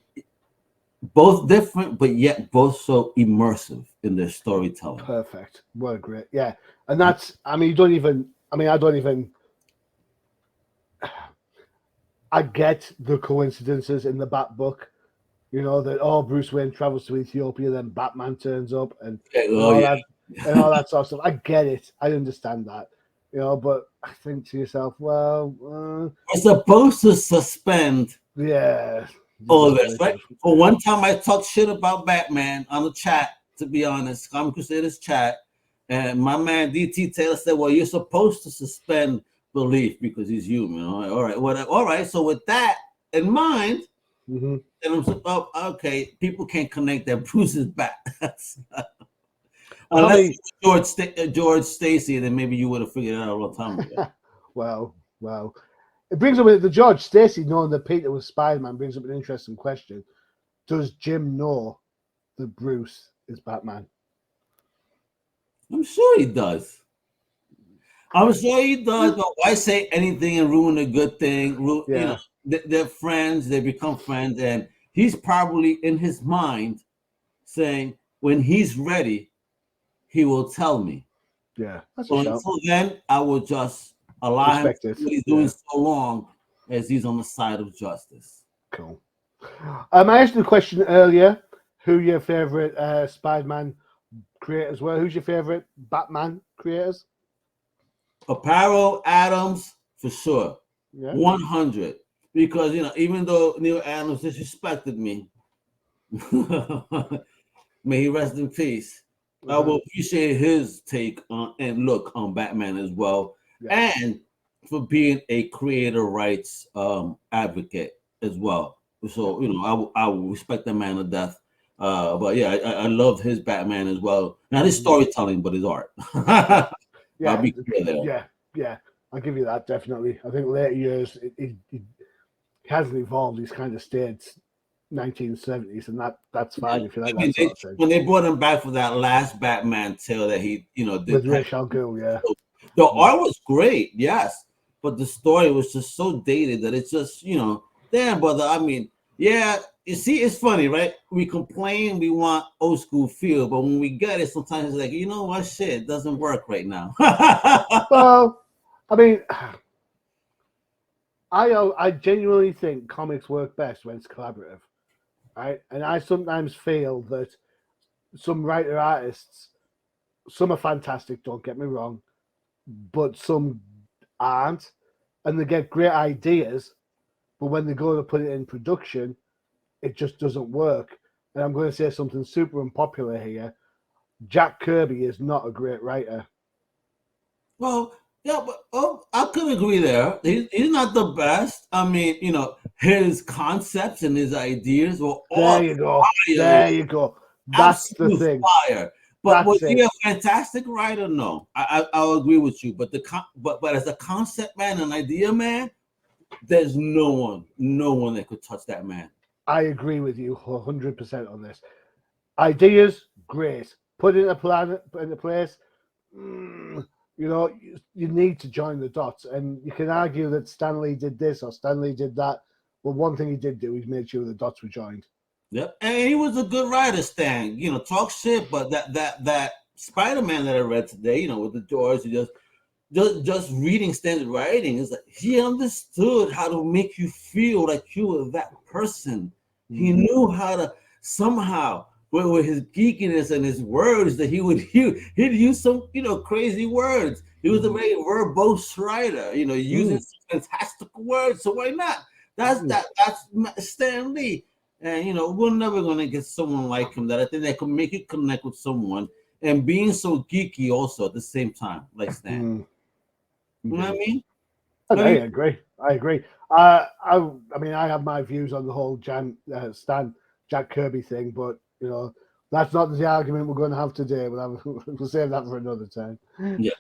both different, but yet both so immersive in their storytelling. Perfect. Well, great. Yeah, and that's. I mean, I don't even. I get the coincidences in the Bat book, that Bruce Wayne travels to Ethiopia, then Batman turns up, and all that sort of stuff. I get it. I understand that, but I think to yourself, well, we're supposed to suspend. Yeah. All this, right? For one time, I talked shit about Batman on the chat. To be honest, Common Crusaders chat, and my man DT Taylor said, "Well, you're supposed to suspend belief because he's human." All right, whatever. All right. So with that in mind, then okay, people can't connect that Bruce is back. Unless George Stacy, then maybe you would have figured it out a long time ago. Well, it brings up the George Stacy knowing that Peter was Spider-Man brings up an interesting question. Does Jim know that Bruce is Batman? I'm sure he does. But why say anything and ruin a good thing? They're friends. They become friends, and he's probably in his mind saying, "When he's ready, he will tell me." Yeah. So until then, I will just allow him to do what he's doing so long as he's on the side of justice. Cool. I asked you a question earlier. Who your favorite Spider-Man creators were? Who's your favorite Batman creators? Aparo, Adams, for sure. Yeah. 100. Because, even though Neil Adams disrespected me, may he rest in peace. I will appreciate his take on and look on Batman as well, Yeah. and for being a creator rights advocate as well. So I will respect that man to death. But yeah, I love his Batman as well. Not his storytelling, but his art. Yeah. I'll Yeah. be clear there. Yeah. Yeah. I'll give you that definitely. I think later years it hasn't evolved. He's kind of stayed 1970s, and that's Yeah, fine if you like I mean, that sort of thing. when they brought him back for that last Batman tale that he, With did, Ra's al Ghul, yeah. the art was great, yes, but the story was just so dated that it's just, damn, brother. I mean, yeah, you see, it's funny, right? We complain we want old school feel, but when we get it, sometimes it's like, you know what, shit, it doesn't work right now. Well, I mean, I genuinely think comics work best when it's collaborative, right? And I sometimes feel that some writer artists, some are fantastic, don't get me wrong, but some aren't, and they get great ideas, but when they go to put it in production, it just doesn't work. And I'm going to say something super unpopular here. Jack Kirby is not a great writer. Well, yeah, but I could agree there. He's not the best. I mean, his concepts and his ideas were all There you go. fire, There you go. That's the absolute thing. fire. But was That's he it. a fantastic writer? No, I'll agree with you. But but as a concept man, an idea man, there's no one that could touch that man. I agree with you 100% on this. Ideas, great. Put in a plan in a place. You need to join the dots, and you can argue that Stanley did this or Stanley did that. But one thing he did do is made sure the dots were joined. Yep, and he was a good writer, Stan. Talk shit, but that Spider-Man that I read today, with the doors, just reading Stan's writing is like he understood how to make you feel like you were that person. He knew how to somehow with his geekiness and his words that he'd use some crazy words. He was a very verbose writer, using some fantastical words. So why not? That's Stan Lee. And we're never gonna get someone like him that I think that could make you connect with someone and being so geeky also at the same time, like Stan. You know what I mean? I agree. I agree. I mean, I have my views on the whole Stan Jack Kirby thing, but that's not the argument we're going to have today. We'll save that for another time. Yeah,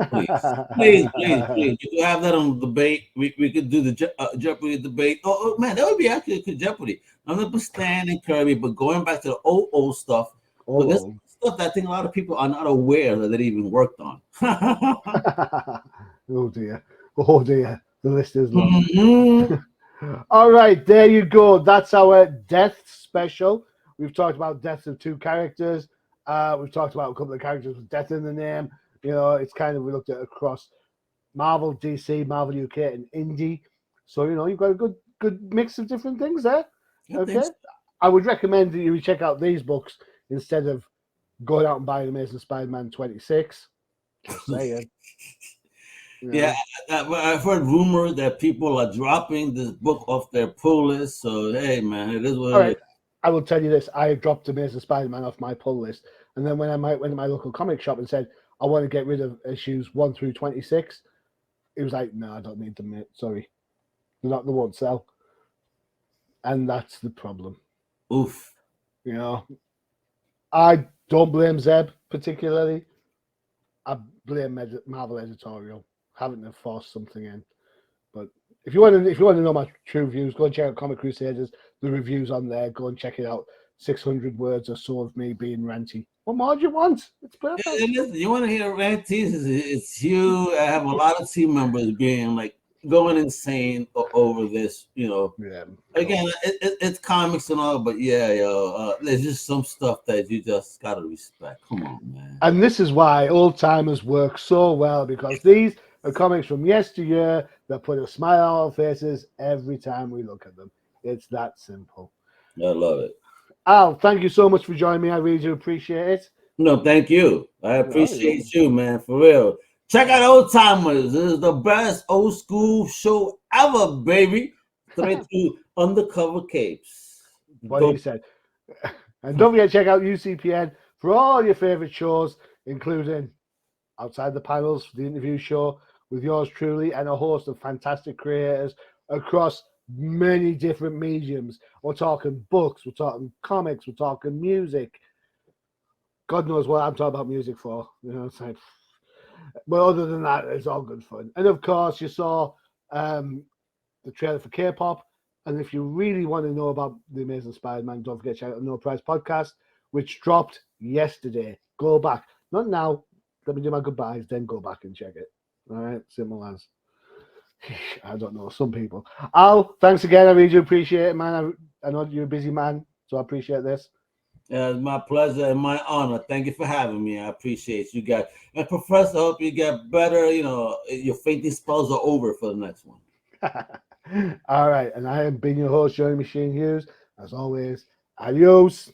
please. You could have that on the debate. We could do the Jeopardy debate. Oh man, that would be actually a good Jeopardy. I'm gonna put Stan and Kirby, but going back to the old stuff. But this stuff that I think a lot of people are not aware that they even worked on. Oh dear. The list is long. All right, there you go. That's our death special. We've talked about deaths of two characters. We've talked about a couple of characters with death in the name. It's kind of, we looked at across Marvel, DC, Marvel UK, and indie. So you've got a good mix of different things there. Okay, I would recommend that you check out these books instead of going out and buying Amazing Spider-Man 26. Just saying. Yeah, I've heard rumors that people are dropping this book off their pull list. So hey, man, it is what it is. I will tell you this: I dropped Amazing Spider-Man off my pull list, and then when I went to my local comic shop and said I want to get rid of issues 1 through 26, it was like, no, I don't need them, mate. Sorry, they won't sell, and that's the problem. Oof. I don't blame Zeb particularly. I blame Marvel editorial having to force something in. But if you want to know my true views, go and check out Comic Crusaders. The reviews on there. Go and check it out. 600 words or so of me being ranty. What more do you want? It's perfect. Yeah, listen, you want to hear ranties? It's you. I have a lot of team members being like going insane over this. Yeah. Again, it's comics and all, but there's just some stuff that you just gotta respect. Come on, man. And this is why Ol'Timers work so well, because these are comics from yesteryear that put a smile on our faces every time we look at them. It's that simple. I love it. Al, thank you so much for joining me. I really do appreciate it. No, thank you. I appreciate you, man, for real. Check out Ol'Timers. This is the best old school show ever, baby. Straight to Undercover Capes. What he said. And don't forget to check out UCPN for all your favorite shows. including Outside the Panels, the interview show with yours truly, and a host of fantastic creators across many different mediums. We're talking books, we're talking comics, we're talking music. God knows what I'm talking about music for. You know, it's like, but other than that, it's all good fun. And of course, you saw the trailer for K-pop. And if you really want to know about the Amazing Spider-Man, don't forget to check out the No Prize podcast, which dropped yesterday. Go back, not now. Let me do my goodbyes, then go back and check it. All right, simple as. I don't know, some people. Al, thanks again. I really do appreciate it, man. I know you're a busy man, so I appreciate this. It's my pleasure and my honor. Thank you for having me. I appreciate you guys. And Professor, I hope you get better. You know, your fainting spells are over for the next one. All right, and I have been your host, Johnny Machine Hughes. As always, adios.